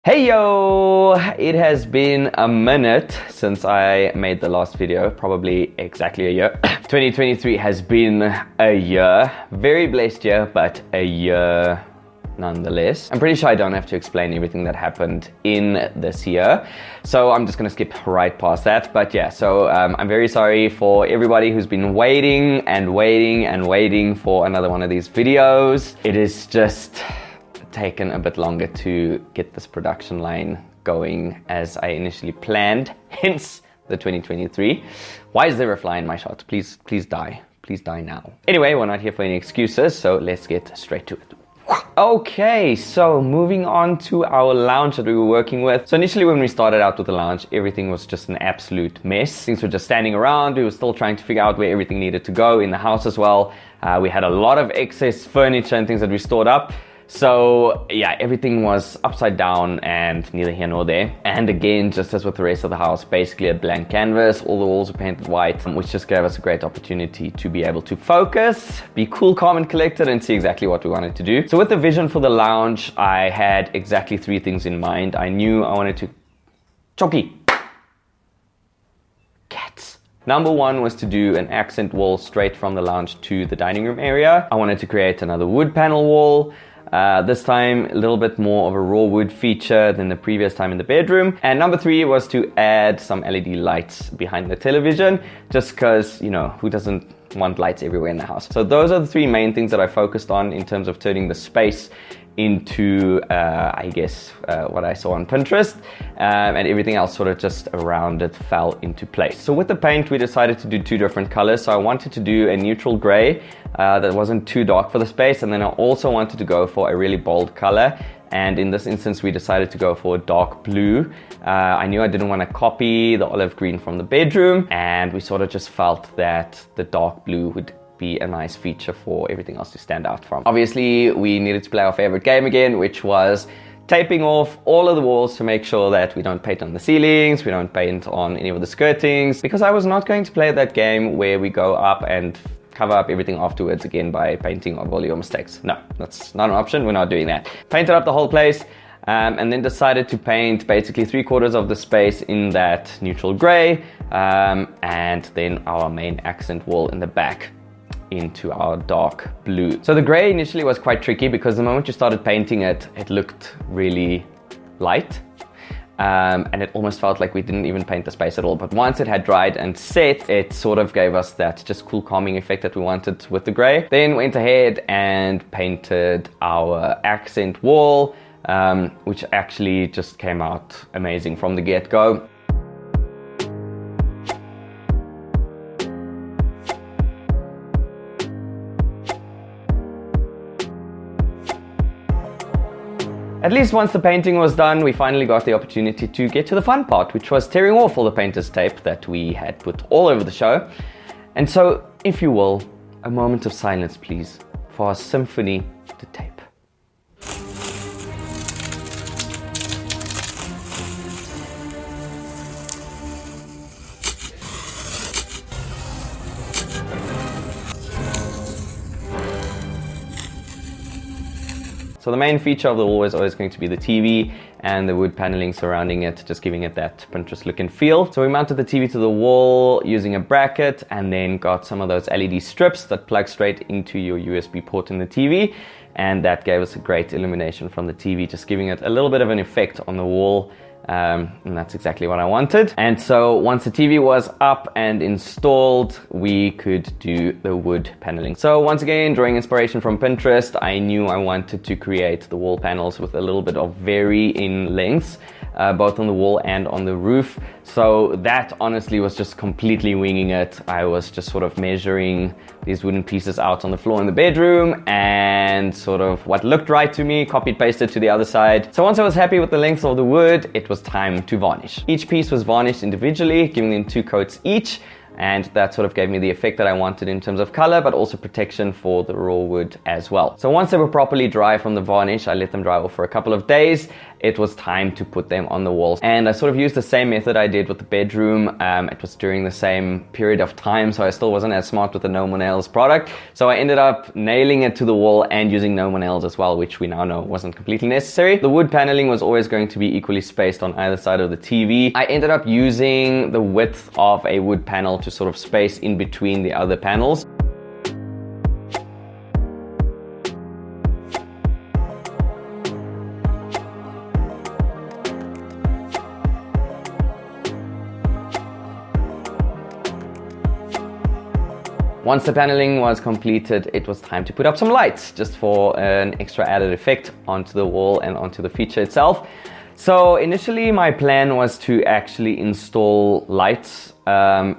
Hey yo! It has been a minute since I made the last video, probably exactly a year. 2023 has been a year, very blessed year, but a year nonetheless. I'm pretty sure I don't have to explain everything that happened in this year, so I'm just gonna skip right past that. But yeah, so I'm very sorry for everybody who's been waiting and waiting and waiting for another one of these videos. It is just taken a bit longer to get this production line going as I initially planned, hence the 2023. Why is there a fly in my shot? Please die. Please die now. Anyway, we're not here for any excuses, so let's get straight to it. Okay, so moving on to our lounge that we were working with. So initially when we started out with the lounge, everything was just an absolute mess. Things were just standing around. We were still trying to figure out where everything needed to go in the house as well. We had a lot of excess furniture and things that we stored up. So yeah, everything was upside down and neither here nor there. And again, just as with the rest of the house, basically a blank canvas. All the walls were painted white, which just gave us a great opportunity to be able to focus, be cool, calm and collected and see exactly what we wanted to do. So with the vision for the lounge, I had exactly three things in mind. I knew I wanted to... Choki! Cats! Number one was to do an accent wall straight from the lounge to the dining room area. I wanted to create another wood panel wall. This time a little bit more of a raw wood feature than the previous time in the bedroom. And number three was to add some LED lights behind the television, just because, you know, who doesn't want lights everywhere in the house? So those are the three main things that I focused on in terms of turning the space into, what I saw on Pinterest, and everything else sort of just around it fell into place. So with the paint, we decided to do two different colors. So I wanted to do a neutral gray that wasn't too dark for the space, and then I also wanted to go for a really bold color. And in this instance, we decided to go for a dark blue. I knew I didn't want to copy the olive green from the bedroom, and we sort of just felt that the dark blue would be a nice feature for everything else to stand out from. Obviously, we needed to play our favorite game again, which was taping off all of the walls to make sure that we don't paint on the ceilings, we don't paint on any of the skirtings, because I was not going to play that game where we go up and cover up everything afterwards again by painting of all your mistakes. No, that's not an option. We're not doing that. Painted up the whole place. And then decided to paint basically 3/4 of the space in that neutral gray, and then our main accent wall in the back into our dark blue. So the gray initially was quite tricky because the moment you started painting it, it looked really light. And it almost felt like we didn't even paint the space at all. But once it had dried and set, it sort of gave us that just cool calming effect that we wanted with the gray. Then went ahead and painted our accent wall, which actually just came out amazing from the get-go. At least once the painting was done, we finally got the opportunity to get to the fun part, which was tearing off all the painter's tape that we had put all over the show. And so, if you will, a moment of silence, please, for our symphony to tape. So the main feature of the wall is always going to be the TV and the wood paneling surrounding it, just giving it that Pinterest look and feel. So we mounted the TV to the wall using a bracket and then got some of those LED strips that plug straight into your USB port in the TV. And that gave us a great illumination from the TV, just giving it a little bit of an effect on the wall. And that's exactly what I wanted. And so once the TV was up and installed, we could do the wood paneling. So once again, drawing inspiration from Pinterest, I knew I wanted to create the wall panels with a little bit of varying lengths, both on the wall and on the roof. So that honestly was just completely winging it. I was just sort of measuring these wooden pieces out on the floor in the bedroom and sort of what looked right to me, copied, pasted to the other side. So once I was happy with the length of the wood, it was time to varnish. Each piece was varnished individually, giving them 2 coats each. And that sort of gave me the effect that I wanted in terms of color, but also protection for the raw wood as well. So once they were properly dry from the varnish, I let them dry off for a couple of days. it was time to put them on the walls. And I sort of used the same method I did with the bedroom. It was during the same period of time, so I still wasn't as smart with the No More Nails product. So I ended up nailing it to the wall and using No More Nails as well, which we now know wasn't completely necessary. The wood paneling was always going to be equally spaced on either side of the TV. I ended up using the width of a wood panel to sort of space in between the other panels. Once the paneling was completed, it was time to put up some lights, just for an extra added effect onto the wall and onto the feature itself. So initially my plan was to actually install lights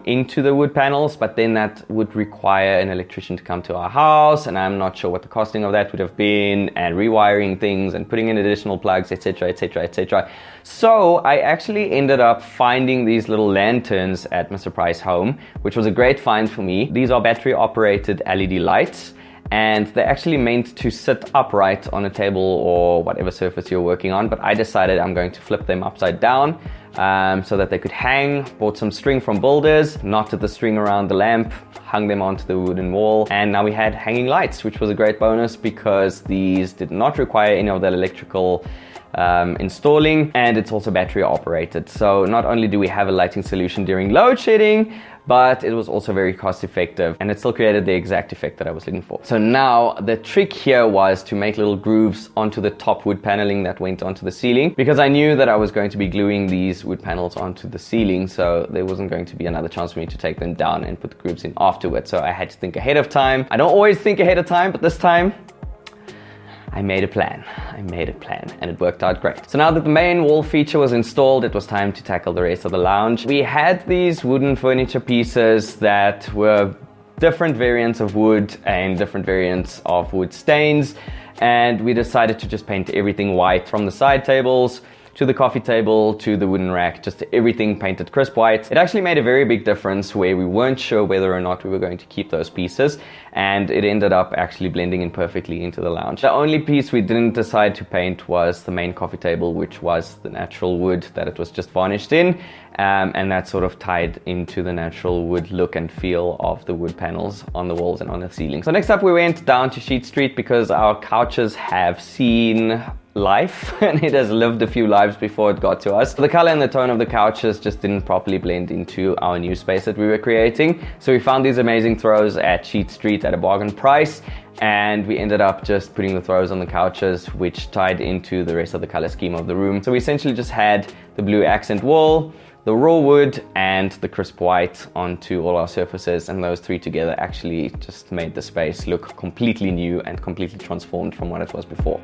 into the wood panels, but then that would require an electrician to come to our house, and I'm not sure what the costing of that would have been, and rewiring things and putting in additional plugs, etc, etc, etc. So I actually ended up finding these little lanterns at Mr. Price Home, which was a great find for me. These are battery operated LED lights, and they're actually meant to sit upright on a table or whatever surface you're working on, but I decided I'm going to flip them upside down so that they could hang. Bought some string from Builders, knotted the string around the lamp, hung them onto the wooden wall, and now we had hanging lights, which was a great bonus because these did not require any of that electrical installing, and it's also battery operated. So not only do we have a lighting solution during load shedding, but it was also very cost effective, and it still created the exact effect that I was looking for. So now the trick here was to make little grooves onto the top wood paneling that went onto the ceiling, because I knew that I was going to be gluing these wood panels onto the ceiling, so there wasn't going to be another chance for me to take them down and put the grooves in afterwards. So I had to think ahead of time. I don't always think ahead of time, but this time I made a plan, and it worked out great. So now that the main wall feature was installed, it was time to tackle the rest of the lounge. We had these wooden furniture pieces that were different variants of wood and different variants of wood stains, and we decided to just paint everything white, from the side tables to the coffee table to the wooden rack, just everything painted crisp white. It actually made a very big difference where we weren't sure whether or not we were going to keep those pieces, and it ended up actually blending in perfectly into the lounge. The only piece we didn't decide to paint was the main coffee table, which was the natural wood that it was just varnished in, and that sort of tied into the natural wood look and feel of the wood panels on the walls and on the ceiling. So next up we went down to Sheet Street because our couches have seen life and it has lived a few lives before it got to us. The color and the tone of the couches just didn't properly blend into our new space that we were creating, so we found these amazing throws at Sheet Street at a bargain price, and we ended up just putting the throws on the couches, which tied into the rest of the color scheme of the room. So we essentially just had the blue accent wall, the raw wood, and the crisp white onto all our surfaces, and those three together actually just made the space look completely new and completely transformed from what it was before.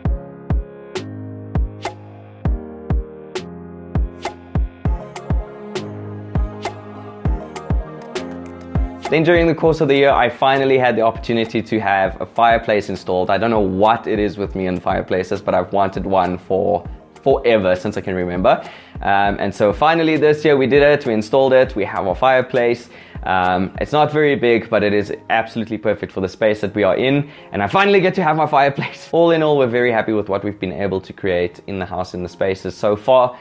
Then during the course of the year, I finally had the opportunity to have a fireplace installed. I don't know what it is with me and fireplaces, but I've wanted one for forever, since I can remember. And so finally this year we did it, we installed it, we have our fireplace. It's not very big, but it is absolutely perfect for the space that we are in, and I finally get to have my fireplace. All in all, we're very happy with what we've been able to create in the house, in the spaces so far,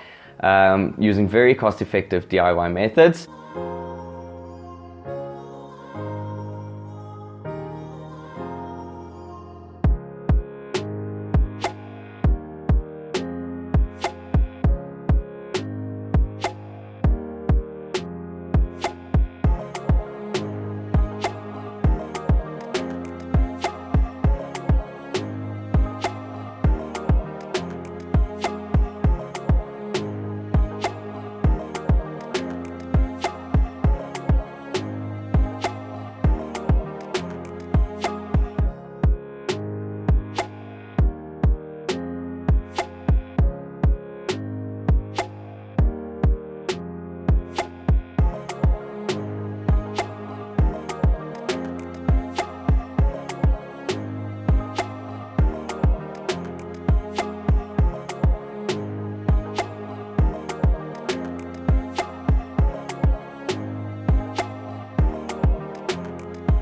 using very cost-effective DIY methods.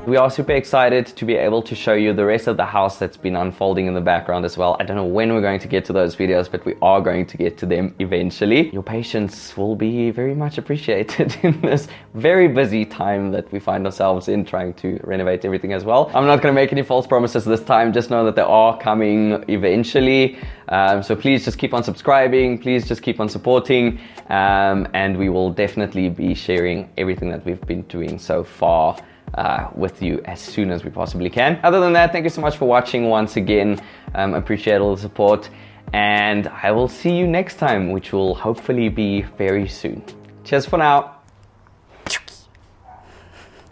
We are super excited to be able to show you the rest of the house that's been unfolding in the background as well. I don't know when we're going to get to those videos, but we are going to get to them eventually. Your patience will be very much appreciated in this very busy time that we find ourselves in, trying to renovate everything as well. I'm not going to make any false promises this time. Just know that they are coming eventually. So please just keep on subscribing. Please just keep on supporting. And we will definitely be sharing everything that we've been doing so far with you as soon as we possibly can. Other than that, thank you so much for watching once again. Appreciate all the support. And I will see you next time, which will hopefully be very soon. Cheers for now.